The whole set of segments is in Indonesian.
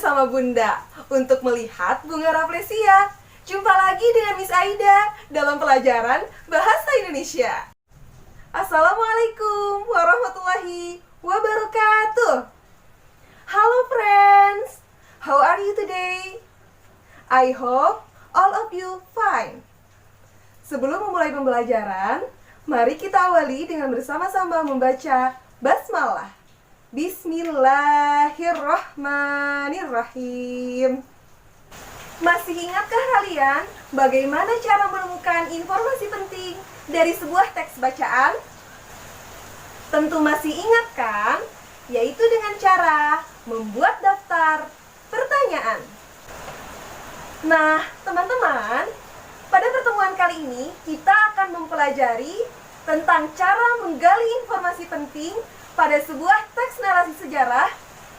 bersama Bunda untuk melihat bunga Rafflesia. Jumpa lagi dengan Miss Aida dalam pelajaran Bahasa Indonesia. Assalamualaikum warahmatullahi wabarakatuh. Hello friends, how are you today? I hope all of you fine. Sebelum memulai pembelajaran, mari kita awali dengan bersama-sama membaca basmalah. Bismillahirrahmanirrahim. Masih ingatkah kalian bagaimana cara menemukan informasi penting dari sebuah teks bacaan? Tentu masih ingat kan? Yaitu dengan cara membuat daftar pertanyaan. Nah, teman-teman, pada pertemuan kali ini kita akan mempelajari tentang cara menggali informasi penting pada sebuah teks narasi sejarah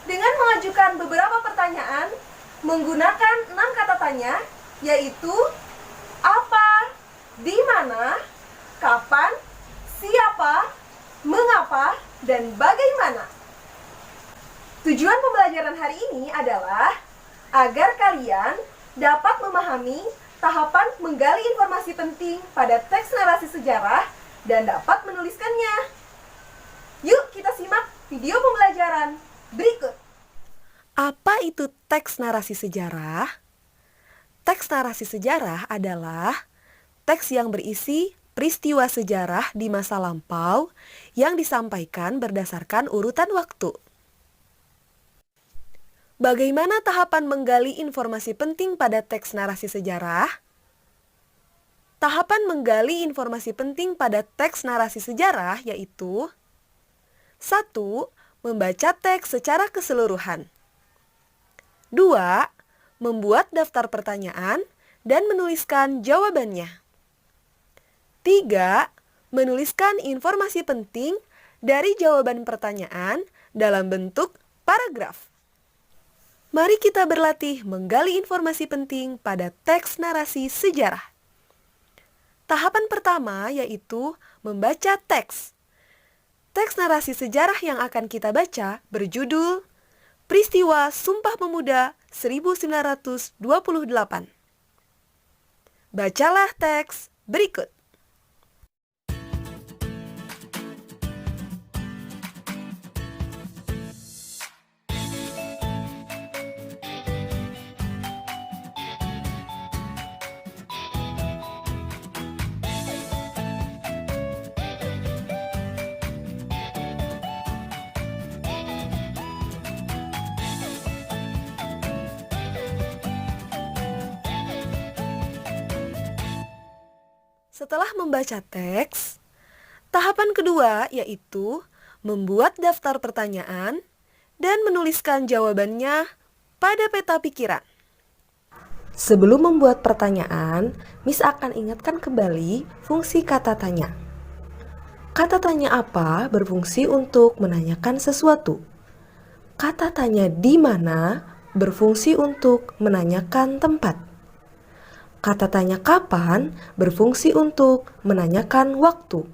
dengan mengajukan beberapa pertanyaan menggunakan 6 kata tanya, yaitu apa, di mana, kapan, siapa, mengapa, dan bagaimana. Tujuan pembelajaran hari ini adalah agar kalian dapat memahami tahapan menggali informasi penting pada teks narasi sejarah dan dapat menuliskannya. Yuk kita simak video pembelajaran berikut. Apa itu teks narasi sejarah? Teks narasi sejarah adalah teks yang berisi peristiwa sejarah di masa lampau yang disampaikan berdasarkan urutan waktu. Bagaimana tahapan menggali informasi penting pada teks narasi sejarah? Tahapan menggali informasi penting pada teks narasi sejarah yaitu 1. Membaca teks secara keseluruhan. 2. Membuat daftar pertanyaan dan menuliskan jawabannya. 3. Menuliskan informasi penting dari jawaban pertanyaan dalam bentuk paragraf. Mari kita berlatih menggali informasi penting pada teks narasi sejarah. Tahapan pertama yaitu membaca teks. Teks narasi sejarah yang akan kita baca berjudul Peristiwa Sumpah Pemuda 1928. Bacalah teks berikut. Setelah membaca teks, tahapan kedua yaitu membuat daftar pertanyaan dan menuliskan jawabannya pada peta pikiran. Sebelum membuat pertanyaan, Miss akan ingatkan kembali fungsi kata tanya. Kata tanya apa berfungsi untuk menanyakan sesuatu. Kata tanya di mana berfungsi untuk menanyakan tempat. Kata tanya kapan berfungsi untuk menanyakan waktu.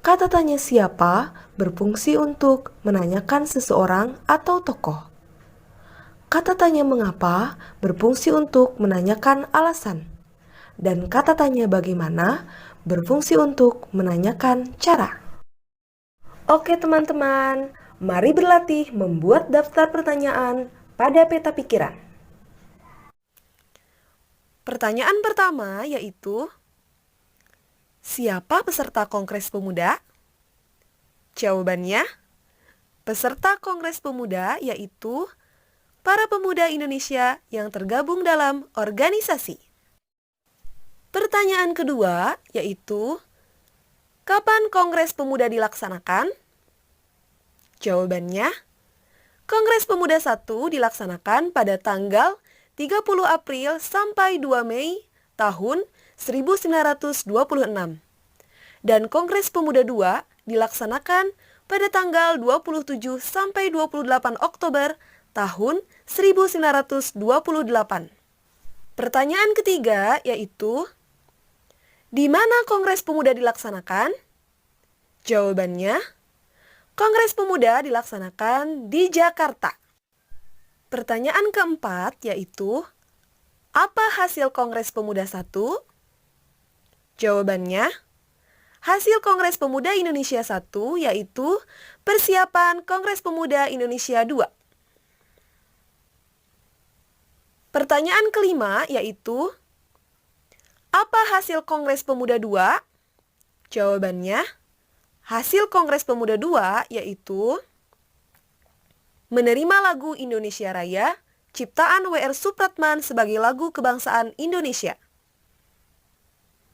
Kata tanya siapa berfungsi untuk menanyakan seseorang atau tokoh. Kata tanya mengapa berfungsi untuk menanyakan alasan. Dan kata tanya bagaimana berfungsi untuk menanyakan cara. Oke teman-teman, mari berlatih membuat daftar pertanyaan pada peta pikiran. Pertanyaan pertama yaitu, siapa peserta Kongres Pemuda? Jawabannya, peserta Kongres Pemuda yaitu para pemuda Indonesia yang tergabung dalam organisasi. Pertanyaan kedua yaitu, kapan Kongres Pemuda dilaksanakan? Jawabannya, Kongres Pemuda 1 dilaksanakan pada tanggal 30 April sampai 2 Mei tahun 1926. Dan Kongres Pemuda 2 dilaksanakan pada tanggal 27 sampai 28 Oktober tahun 1928. Pertanyaan ketiga yaitu, di mana Kongres Pemuda dilaksanakan? Jawabannya, Kongres Pemuda dilaksanakan di Jakarta. Pertanyaan keempat yaitu, apa hasil Kongres Pemuda 1? Jawabannya, hasil Kongres Pemuda Indonesia 1 yaitu persiapan Kongres Pemuda Indonesia 2. Pertanyaan kelima yaitu, apa hasil Kongres Pemuda 2? Jawabannya, hasil Kongres Pemuda 2 yaitu menerima lagu Indonesia Raya ciptaan W.R. Supratman sebagai lagu kebangsaan Indonesia.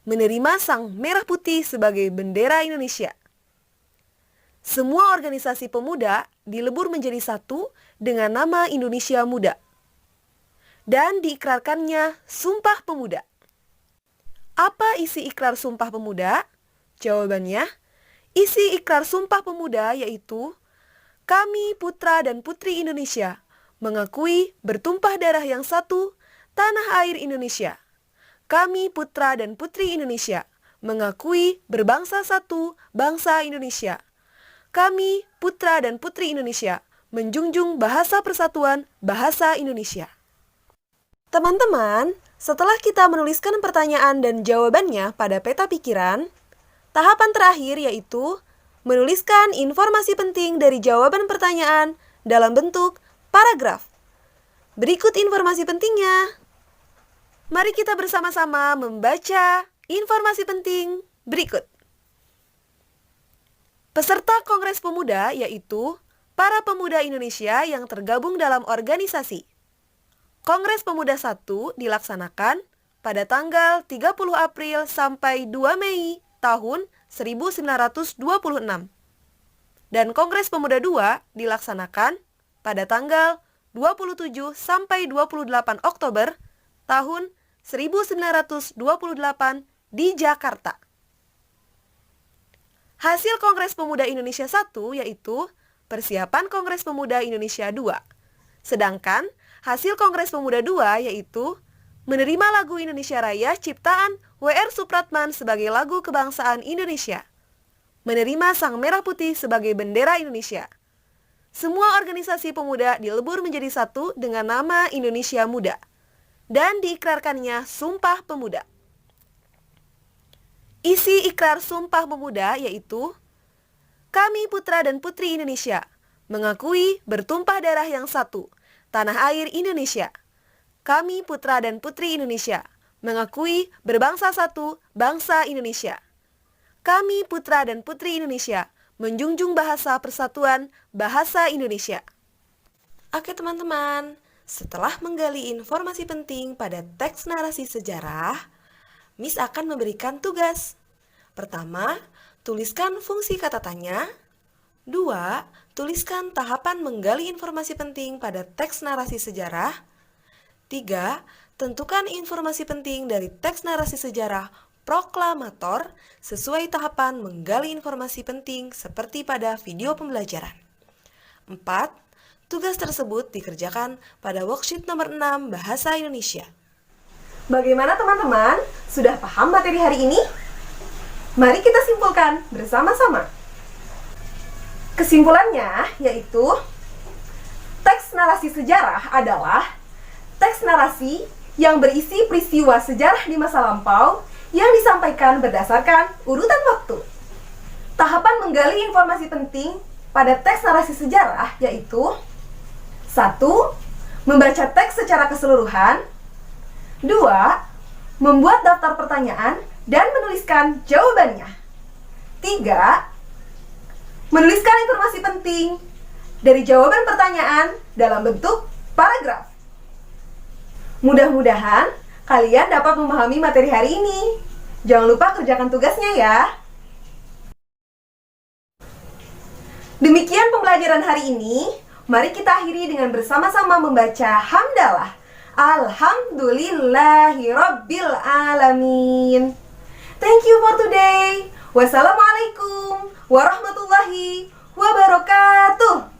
Menerima Sang Merah Putih sebagai bendera Indonesia. Semua organisasi pemuda dilebur menjadi satu dengan nama Indonesia Muda. Dan diikrarkannya Sumpah Pemuda. Apa isi ikrar Sumpah Pemuda? Jawabannya, isi ikrar Sumpah Pemuda yaitu, kami putra dan putri Indonesia mengakui bertumpah darah yang satu, tanah air Indonesia. Kami putra dan putri Indonesia mengakui berbangsa satu, bangsa Indonesia. Kami putra dan putri Indonesia menjunjung bahasa persatuan, bahasa Indonesia. Teman-teman, setelah kita menuliskan pertanyaan dan jawabannya pada peta pikiran, tahapan terakhir yaitu menuliskan informasi penting dari jawaban pertanyaan dalam bentuk paragraf. Berikut informasi pentingnya. Mari kita bersama-sama membaca informasi penting berikut. Peserta Kongres Pemuda yaitu para pemuda Indonesia yang tergabung dalam organisasi. Kongres Pemuda 1 dilaksanakan pada tanggal 30 April sampai 2 Mei tahun 1926. Dan Kongres Pemuda 2 dilaksanakan pada tanggal 27 sampai 28 Oktober tahun 1928 di Jakarta. Hasil Kongres Pemuda Indonesia 1 yaitu persiapan Kongres Pemuda Indonesia 2. Sedangkan hasil Kongres Pemuda 2 yaitu menerima lagu Indonesia Raya ciptaan W.R. Supratman sebagai lagu kebangsaan Indonesia. Menerima Sang Merah Putih sebagai bendera Indonesia. Semua organisasi pemuda dilebur menjadi satu dengan nama Indonesia Muda. Dan diikrarkannya Sumpah Pemuda. Isi ikrar Sumpah Pemuda yaitu, kami putra dan putri Indonesia mengakui bertumpah darah yang satu, tanah air Indonesia. Kami putra dan putri Indonesia mengakui berbangsa satu, bangsa Indonesia. Kami putra dan putri Indonesia menjunjung bahasa persatuan, bahasa Indonesia. Oke teman-teman, setelah menggali informasi penting pada teks narasi sejarah, Miss akan memberikan tugas. Pertama, tuliskan fungsi kata tanya. 2. Tuliskan tahapan menggali informasi penting pada teks narasi sejarah. 3. Tentukan informasi penting dari teks narasi sejarah proklamator sesuai tahapan menggali informasi penting seperti pada video pembelajaran. 4. Tugas tersebut dikerjakan pada worksheet nomor 6 Bahasa Indonesia. Bagaimana teman-teman? Sudah paham materi hari ini? Mari kita simpulkan bersama-sama. Kesimpulannya yaitu, teks narasi sejarah adalah teks narasi yang berisi peristiwa sejarah di masa lampau yang disampaikan berdasarkan urutan waktu. Tahapan menggali informasi penting pada teks narasi sejarah yaitu 1. Membaca teks secara keseluruhan. 2. Membuat daftar pertanyaan dan menuliskan jawabannya. 3. Menuliskan informasi penting dari jawaban pertanyaan dalam bentuk paragraf. Mudah-mudahan kalian dapat memahami materi hari ini. Jangan lupa kerjakan tugasnya ya. Demikian pembelajaran hari ini. Mari kita akhiri dengan bersama-sama membaca hamdalah. Alhamdulillahirabbil alamin. Thank you for today. Wassalamualaikum warahmatullahi wabarakatuh.